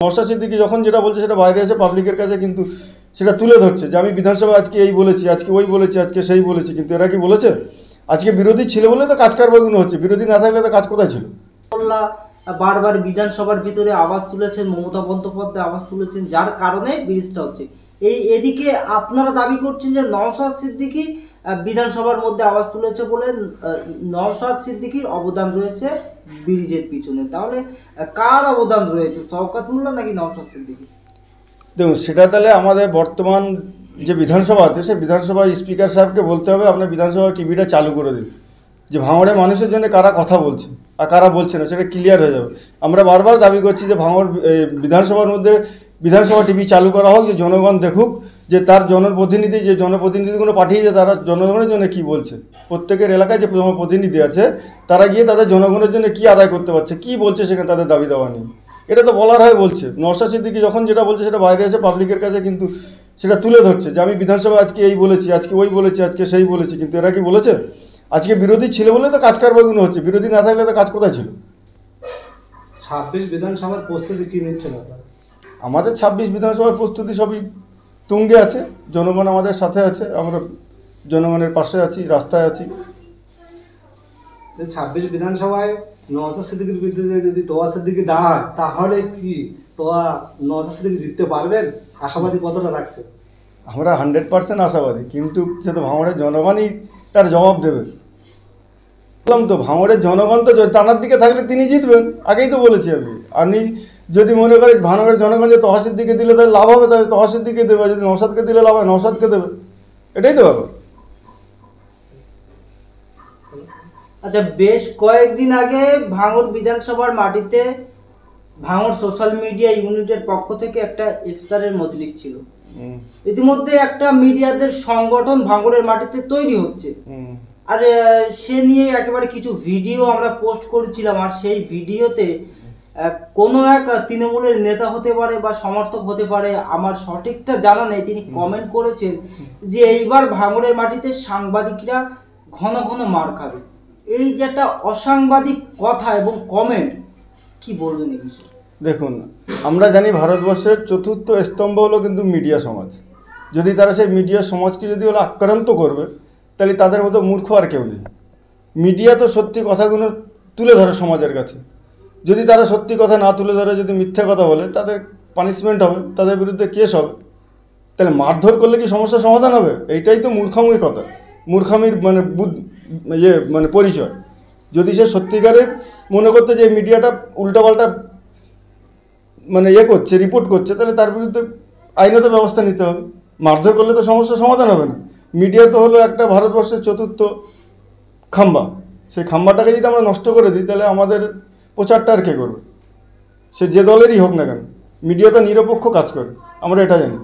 নওশাদ সিদ্দিকী যখন যেটা বলছে সেটা বাইরে এসে পাবলিকের কাছে কিন্তু সেটা তুলে ধরছে যে আমি বিধানসভায় আজকে এই বলেছি, আজকে ওই বলেছি, আজকে সেই বলেছি। কিন্তু এরা কি বলেছে? আজকে বিরোধী ছিল বলে তো কাজ কারবারগুলো হচ্ছে, বিরোধী না থাকলে তো কাজ কোথায় ছিল? বারবার বিধানসভার ভিতরে আওয়াজ তুলেছেন, মমতা বন্দ্যোপাধ্যায় আওয়াজ তুলেছেন, যার কারণে ব্রিজটা হচ্ছে। এদিকে আপনারা দাবি করছেন যে নওশাদ সিদ্দিকী বিধানসভার মধ্যে আওয়াজ তুলেছে বলে নওশাদ সিদ্দিকীর অবদান রয়েছে ব্রিজের পিছনে। তাহলে কার অবদান রয়েছে, শওকত মোল্লা নাকি নওশাদ সিদ্দিকী? দেখুন, সেটা তাহলে আমাদের বর্তমান যে বিধানসভা আছে সেই বিধানসভার স্পিকার সাহেবকে বলতে হবে আপনার বিধানসভা টিভিটা চালু করে দিন, যে ভাঙড়ে মানুষের জন্য কারা কথা বলছে আর কারা বলছে না সেটা ক্লিয়ার হয়ে যাবে। আমরা বারবার দাবি করছি যে ভাঙড় বিধানসভার মধ্যে বিধানসভা টিভি চালু করা হোক, যে জনগণ দেখুক যে তার জনপ্রতিনিধি, যে জনপ্রতিনিধিগুলো পাঠিয়েছে তারা জনগণের জন্য কি বলছে। প্রত্যেকের এলাকায় যে জনপ্রতিনিধি আছে তারা গিয়ে তাদের জনগণের জন্য কি আদায় করতে পারছে, কি বলছে সেখানে তাদের দাবি দেওয়া নেই, এটা তো বলার হয় বলছে। নওশাদ সিদ্দিকী যখন যেটা বলছে সেটা বাইরে এসে পাবলিকের কাছে কিন্তু সেটা তুলে ধরছে যে আমি বিধানসভায় আজকে এই বলেছি, আজকে ওই বলেছি, আজকে সেই বলেছি। কিন্তু এরা কি বলেছে? আজকে বিরোধী ছিল বলে তো কাজ কারবারগুলো হচ্ছে, বিরোধী না থাকলে তো কাজ কোথায় ছিল? 26 বিধানসভার প্রস্তুতি কি নিচ্ছেন আপনারা? আমাদের 26 বিধানসভার প্রস্তুতি সবই তুঙ্গে আছে, জনগণ আমাদের সাথে আছে, আমরা জনগণের পাশে আছি, রাস্তায় আছি। 26 বিধানসভায় নওশাদ সিদ্দিকীর বিরুদ্ধে যদি তোয়া সিদ্দিকী দেওয়া হয় তাহলে কি তোয়া নওশাদ সিদ্দিকী জিততে পারবেন? আশাবাদী কতটা রাখছে? আমরা 100% আশাবাদী, কিন্তু সে তো ভাঙড়ের জনগণই তার জবাব দেবে। বললাম তো, ভাঙড়ের জনগণ তো তানার দিকে থাকলে তিনি জিতবেন, আগেই তো বলেছি আমি। আপনি যদি মনে করেন ভাঙড়ের জনগণ যে তোয়া সিদ্দিকীকে দিলে তাহলে লাভ হবে, তাহলে তোয়া সিদ্দিকীকে দেবে, যদি নওশাদকে দিলে লাভ হয় নওশাদকে দেবে, এটাই তো ব্যাপার। আচ্ছা, বেশ কয়েকদিন আগে ভাঙড় বিধানসভার মাটিতে ভাঙড় সোশ্যাল মিডিয়া ইউনিটের পক্ষ থেকে একটা ইফতারের মজলিস ছিল। ইতিমধ্যে একটা মিডিয়াদের সংগঠন ভাঙড়ের মাটিতে তৈরি হচ্ছে, আর সে নিয়ে একেবারে কিছু ভিডিও আমরা পোস্ট করেছিলাম। আর সেই ভিডিওতে কোনো এক তৃণমূলের নেতা হতে পারে বা সমর্থক হতে পারে, আমার সঠিকটা জানা নেই, তিনি কমেন্ট করেছেন যে এইবার ভাঙড়ের মাটিতে সাংবাদিকরা ঘন ঘন মার খাবে। এই যে একটা অসাংবাদিক কথা এবং কমেন্ট, কি বলবেন এই বিষয়ে? দেখুন, আমরা জানি ভারতবর্ষের চতুর্থ স্তম্ভ হলো কিন্তু মিডিয়া সমাজ। যদি তারা সেই মিডিয়া সমাজকে যদি ওরা আক্রান্ত করবে তাহলে তাদের মতো মূর্খ আর কেউ নেই। মিডিয়া তো সত্যি কথাগুলো তুলে ধরে সমাজের কাছে, যদি তারা সত্যি কথা না তুলে ধরে যদি মিথ্যা কথা বলে তাদের পানিশমেন্ট হবে, তাদের বিরুদ্ধে কেস হবে। তাহলে মারধর করলে কি সমস্যার সমাধান হবে? এইটাই তো মূর্খামির কথা, মূর্খামির মানে পরিচয়। যদি সে সত্যিকারের মনে করতে যে মিডিয়াটা উল্টাপাল্টা করছে, রিপোর্ট করছে, তাহলে তার বিরুদ্ধে আইনত ব্যবস্থা নিতে হবে। মারধর করলে তো সমস্যার সমাধান হবে না। মিডিয়া তো হলো একটা ভারতবর্ষের চতুর্থ খাম্বা, সেই খাম্বাটাকে যদি আমরা নষ্ট করে দিই তাহলে আমাদের প্রচারটা আর কে করবে? সে যে দলেরই হোক না কেন, মিডিয়া তো নিরপেক্ষ কাজ করে, আমরা এটা জানি।